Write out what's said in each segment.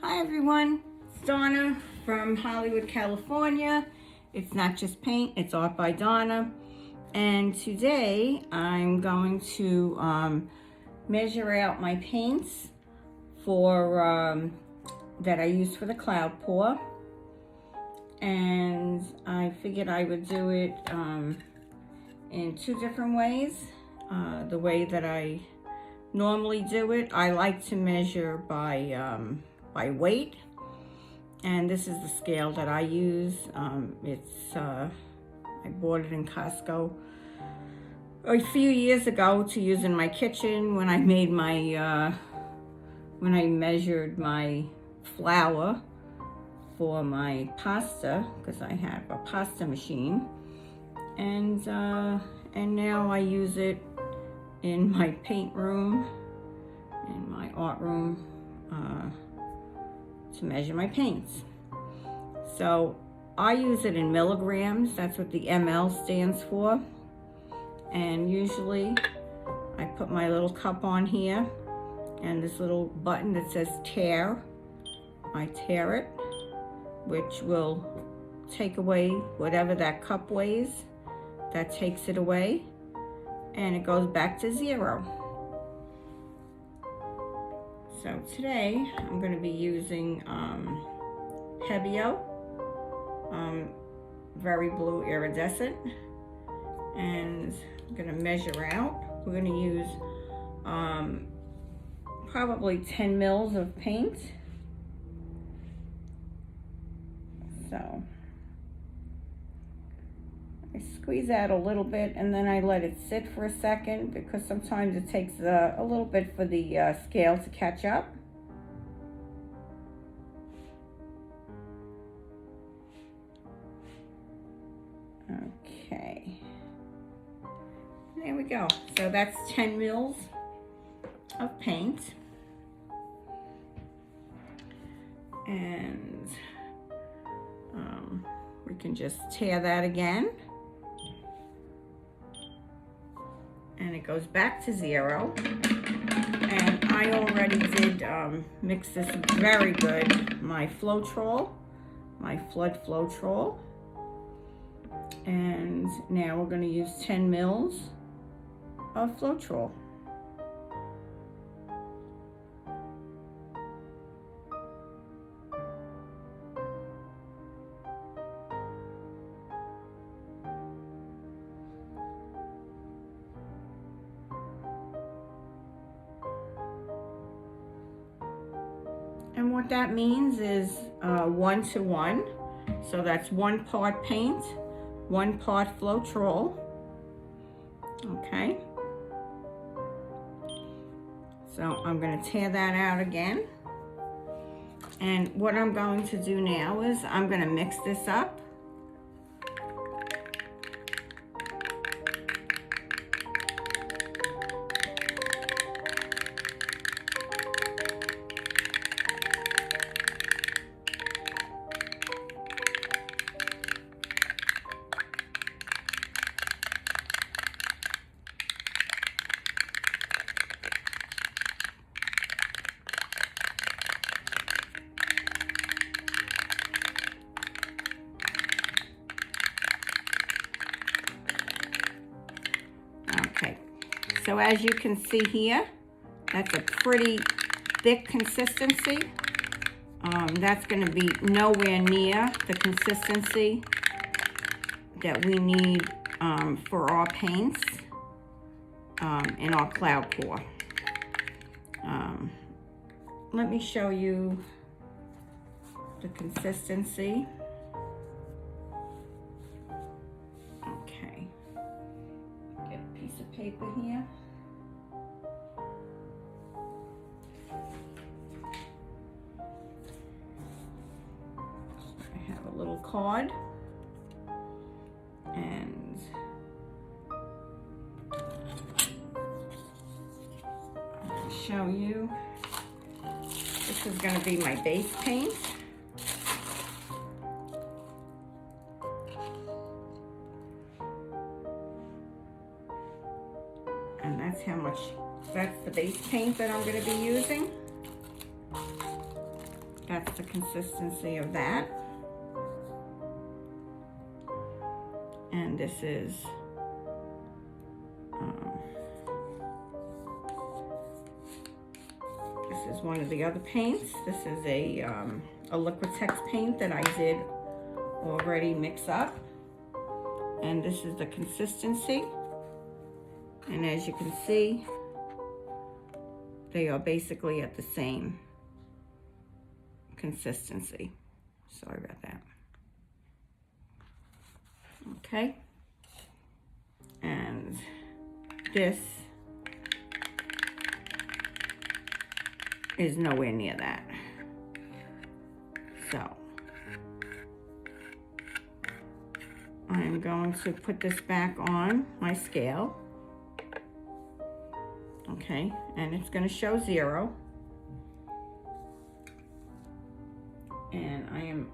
Hi everyone, it's Donna from Hollywood, California. It's not just paint, it's art by Donna. And today I'm going to measure out my paints for that I use for the cloud pour. And I figured I would do it in two different ways. The way that I normally do it, I like to measure by weight, and this is the scale that I use. I bought it in Costco a few years ago to use in my kitchen when I made my when I measured my flour for my pasta, because I have a pasta machine, and now I use it in my paint room, in my art room, to measure my paints. So I use it in milligrams. That's what the ml stands for. And usually I put my little cup on here and this little button that says tare. I tare it, which will take away whatever that cup weighs. That takes it away and it goes back to 0. So today I'm going to be using Pebeo, very blue iridescent, and I'm going to measure out. We're going to use probably 10 mils of paint. So I squeeze out a little bit and then I let it sit for a second, because sometimes it takes a little bit for the scale to catch up. Okay, there we go. So that's 10 mils of paint. And we can just tare that again. And it goes back to 0. And I already did mix this very good. My Floetrol, my Flood Floetrol. And now we're going to use 10 mils of Floetrol. And what that means is 1 to 1. So that's 1 part paint, 1 part Floetrol. Okay. So I'm going to tear that out again. And what I'm going to do now is I'm going to mix this up. Okay, so as you can see here, that's a pretty thick consistency. That's going to be nowhere near the consistency that we need for our paints in our cloud pour. Let me show you the consistency. Okay, get a piece of paper here. I have a little card, and I'll show you. This is going to be my base paint. And that's how much, that's the base paint that I'm going to be using. That's the consistency of that. And this is one of the other paints. This is a Liquitex paint that I did already mix up. And this is the consistency. And as you can see, they are basically at the same consistency. Sorry about that. Okay. And this is nowhere near that. So I'm going to put this back on my scale. Okay, and it's going to show 0. And I am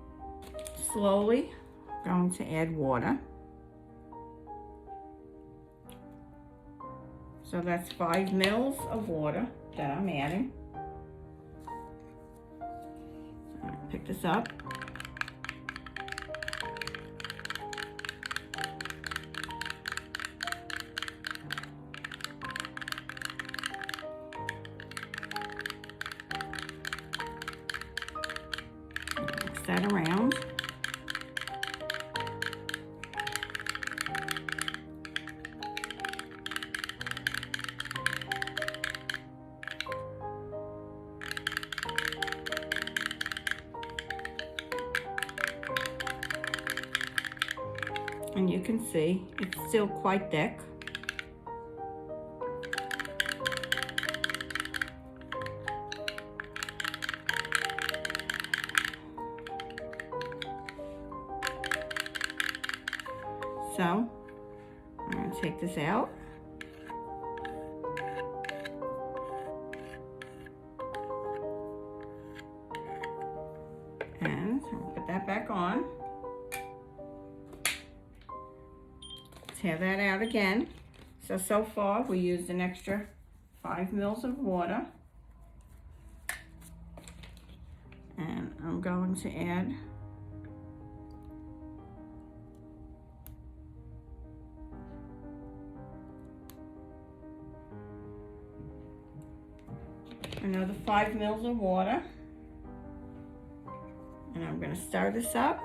slowly going to add water. So that's 5 mils of water that I'm adding. Pick this up. Mix that around. And you can see it's still quite thick. So I'm going to take this out. And I'll put that back on. Tear that out again. So far we used an extra 5 mils of water. And I'm going to add another 5 mils of water. And I'm going to stir this up.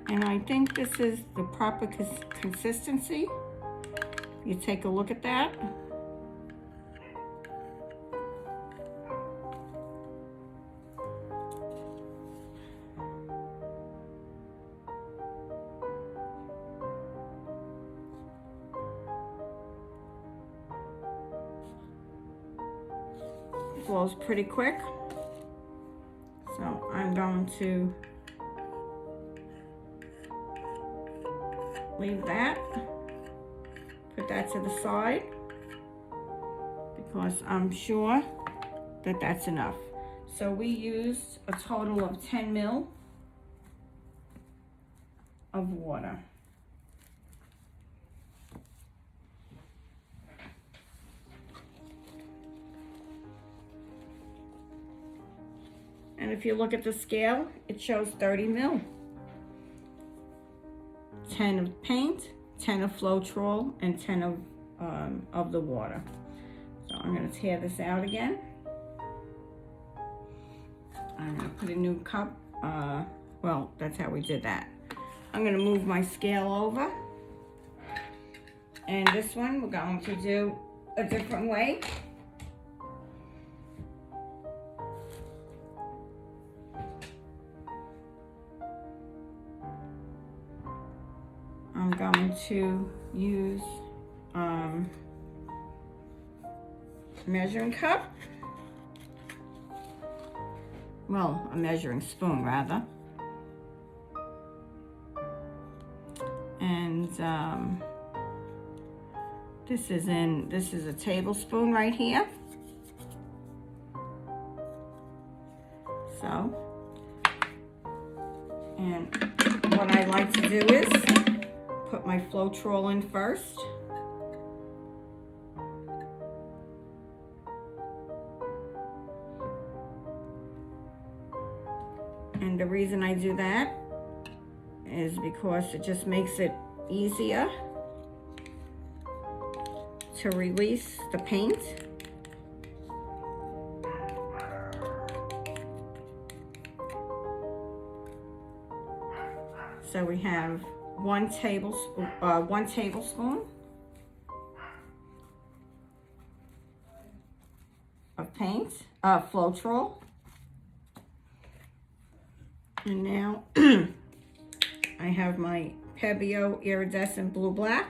And I think this is the proper consistency. You take a look at that. It flows pretty quick. So I'm going to leave that, put that to the side, because I'm sure that that's enough. So we used a total of 10 mil of water. And if you look at the scale, it shows 30 mil. 10 of paint, 10 of Floetrol, and 10 of the water. So I'm going to tear this out again. I'm going to put a new cup. Well, that's how we did that. I'm going to move my scale over. And this one we're going to do a different way. going to use measuring cup. Well, a measuring spoon rather. And this is a tablespoon right here. So, and what I like to do is put my Floetrol in first. And the reason I do that is because it just makes it easier to release the paint. So we have 1 tablespoon of paint, Floetrol. And now I have my Pebeo iridescent blue black,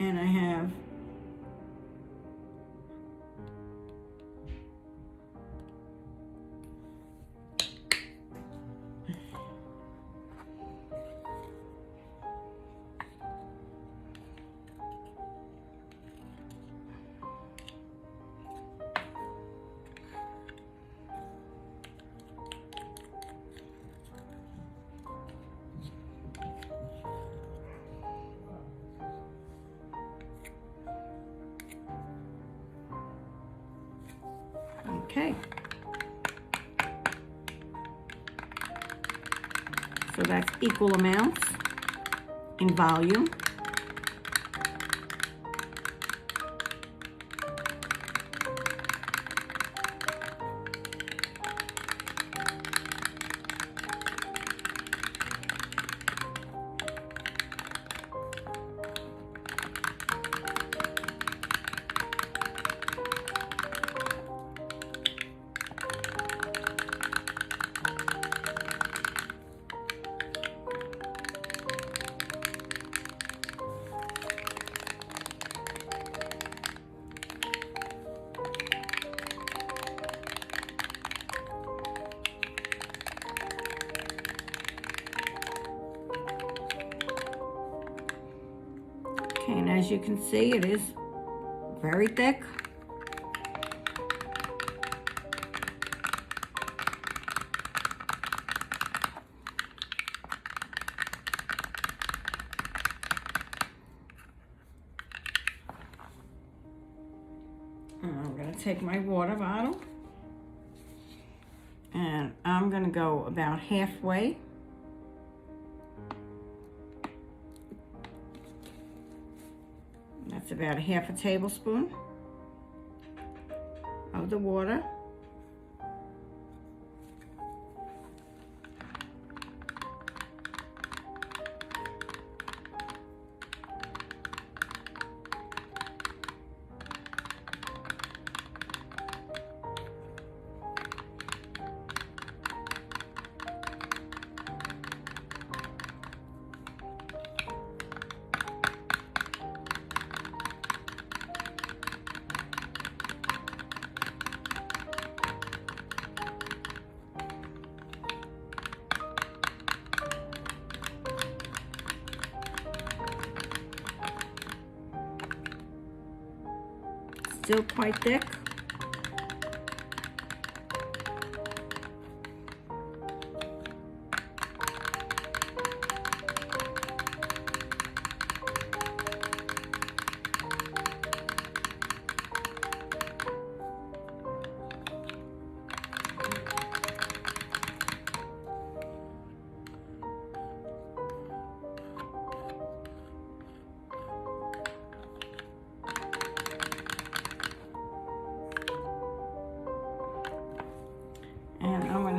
and I have okay. So that's equal amounts in volume. Okay, and as you can see, it is very thick. I'm going to take my water bottle and I'm going to go about halfway. That's about a half a tablespoon of the water. Still quite thick.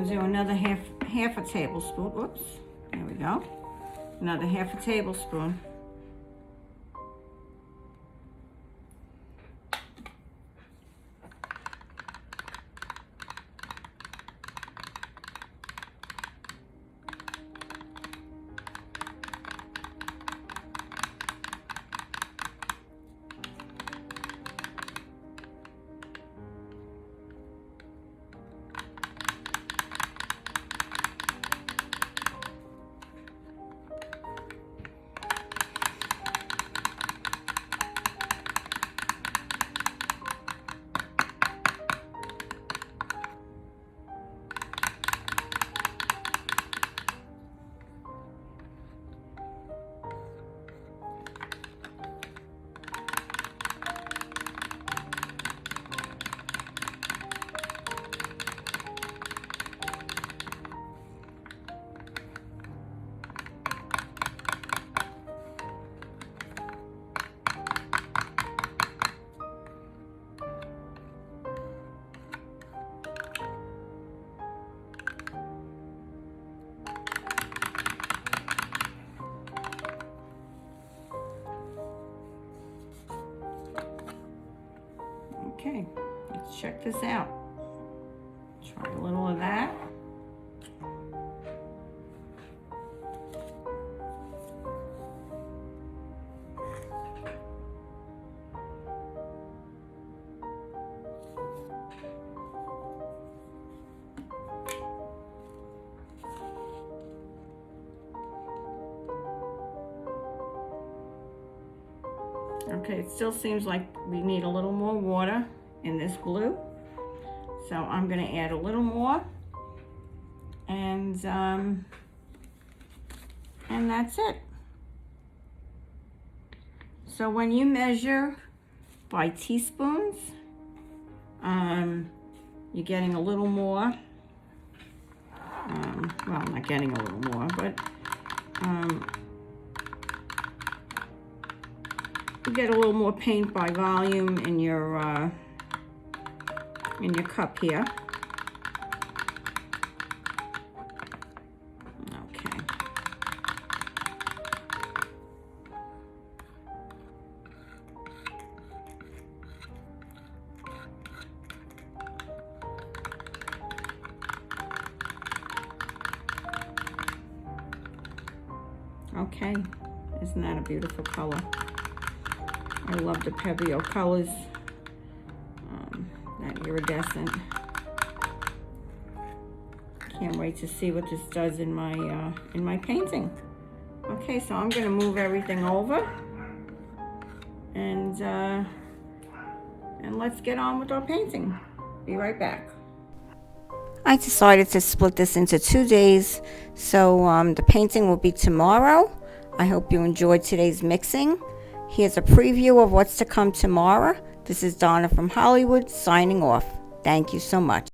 Do another half a tablespoon. Whoops, there we go. Another half a tablespoon. check this out. Try a little of that. Okay, it still seems like we need a little more water in this blue. So I'm going to add a little more. And that's it. So when you measure by teaspoons, you're getting a little more. Well, not getting a little more, but you get a little more paint by volume in your cup here. Okay. Okay, isn't that a beautiful color? I love the Pebeo colors, that iridescent. Can't wait to see what this does in my painting. Okay, so I'm going to move everything over, and let's get on with our painting. Be right back. I decided to split this into 2 days, so the painting will be tomorrow. I hope you enjoyed today's mixing. Here's a preview of what's to come tomorrow. This is Donna from Hollywood signing off. Thank you so much.